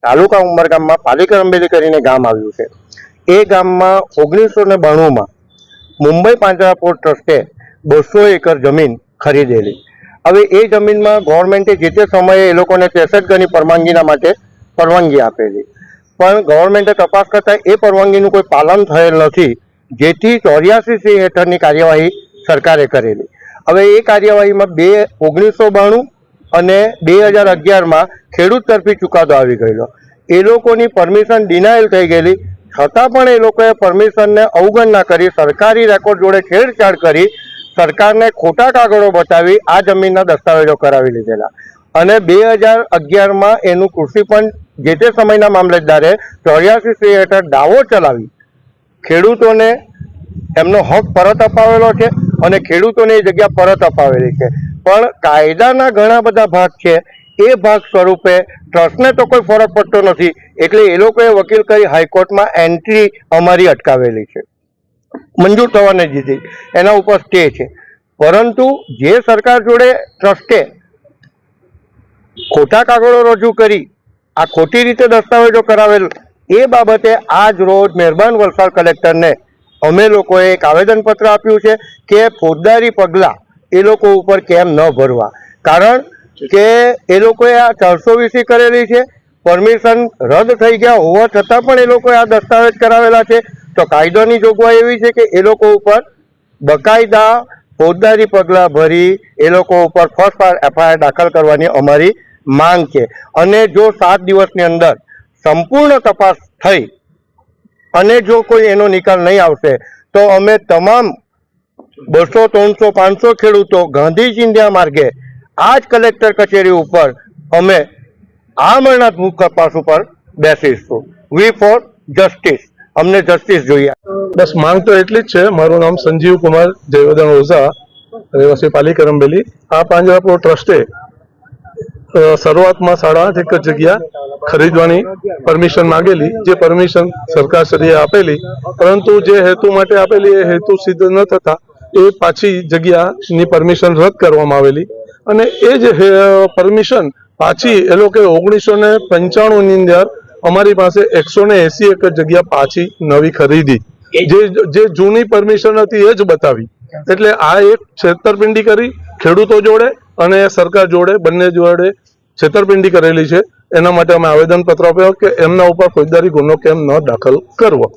તાલુકા ઉમરગામમાં પાલિકા અંબેલી કરીને ગામ આવ્યું છે। એ ગામમાં 1992માં મુંબઈ પાંજરા પોર્ટ ટ્રસ્ટે 200 એકર જમીન ખરીદેલી। હવે એ જમીનમાં ગવર્મેન્ટે જે તે સમયે એ લોકોને 63 ગણી પરવાનગીના માટે પરવાનગી આપેલી, પણ ગવર્મેન્ટે તપાસ કરતાં એ પરવાનગીનું કોઈ પાલન થયેલ નથી, જેથી 84C હેઠળની કાર્યવાહી સરકારે કરેલી। હવે એ કાર્યવાહીમાં 1992 અને 2011માં ખેડૂત તરફી ચુકાદો આવી ગયેલો। એ લોકોની પરમિશન ડિનાયલ થઈ ગયેલી, છતાં પણ એ લોકોએ પરમિશનને અવગણના કરી સરકારી રેકોર્ડ જોડે છેડછાડ કરી સરકારને ખોટા કાગળો બતાવી આ જમીનના દસ્તાવેજો કરાવી લીધેલા। અને 2011માં એનું કૃષિ પંચ જે તે સમયના મામલતદારે 84C હેઠળ દાવો ચલાવી ખેડૂતોને એમનો હક પરત અપાવેલો છે અને ખેડૂતોને એ જગ્યા પરત અપાવેલી છે। પણ કાયદાના ઘણા બધા ભાગ છે, એ ભાગ સ્વરૂપે ટ્રસ્ટને તો કોઈ ફરક પડતો નથી, એટલે એ લોકોએ વકીલ કરી હાઈકોર્ટમાં એન્ટ્રી અમારી અટકાવેલી છે, મંજૂર થવા નહીં દીધી, એના ઉપર સ્ટે છે। પરંતુ જે સરકાર જોડે ટ્રસ્ટે ખોટા કાગળો રજૂ કરી આ ખોટી રીતે દસ્તાવેજો કરાવેલ, એ બાબતે આજ રોજ મહેરબાન વલસાડ કલેક્ટરને અમે લોકોએ એક આવેદનપત્ર આપ્યું છે કે ફોજદારી પગલાં એ લોકો ઉપર કેમ ન ભરવા, કારણ કે એ લોકોએ આ 420 કરેલી છે, પરમિશન રદ થઈ ગયા હોવા છતાં પણ એ લોકોએ આ દસ્તાવેજ કરાવેલા છે। તો કાયદાની જોગવાઈ એવી છે કે એ લોકો ઉપર બકાયદા ફોજદારી પગલાં ભરી એ લોકો ઉપર ફર્સ્ટ FIR દાખલ કરવાની અમારી માંગ છે। અને જો 7 દિવસની અંદર સંપૂર્ણ તપાસ થઈ અને જો કોઈ એનો નિકાલ નહીં આવશે તો અમે તમામ 200, 300, 500 ખેડૂતો ગાંધી ચિંધ્યા માર્ગે આ જ કલેક્ટર કચેરી ઉપર અમે આમરણાત્મક ભૂખ તપાસ ઉપર બેસીશું। વી ફોર જસ્ટિસ, અમને જસ્ટિસ જોઈએ। બસ માંગ તો એટલી જ છે। મારું નામ સંજીવ કુમાર જયવર્ધન ઓઝા, રહેવાસી પાલિકા અંબેલી। આ પાંજરાપોળ ટ્રસ્ટે શરૂઆતમાં 8.5 એકર જગ્યા ખરીદવાની પરમિશન માંગેલી, જે પરમિશન સરકારશ્રીએ આપેલી, પરંતુ જે હેતુ માટે આપેલી એ હેતુ સિદ્ધ ન થતા એ પાછી જગ્યાની પરમિશન રદ કરવામાં આવેલી। અને એ જ પરમિશન પાછી એ લોકો 1995ની અંદર અમારી પાસે 180 એકર જગ્યા પાછી નવી ખરીદી, જે જૂની પરમિશન હતી એ જ બતાવી। એટલે આ એક છેતરપિંડી કરી ખેડૂતો જોડે અને સરકાર જોડે, બંને જોડે છેતરપિંડી કરેલી છે। એના માટે અમે આવેદનપત્ર આપ્યો કે એમના ઉપર ફોજદારી ગુનો કેમ ન દાખલ કરવો।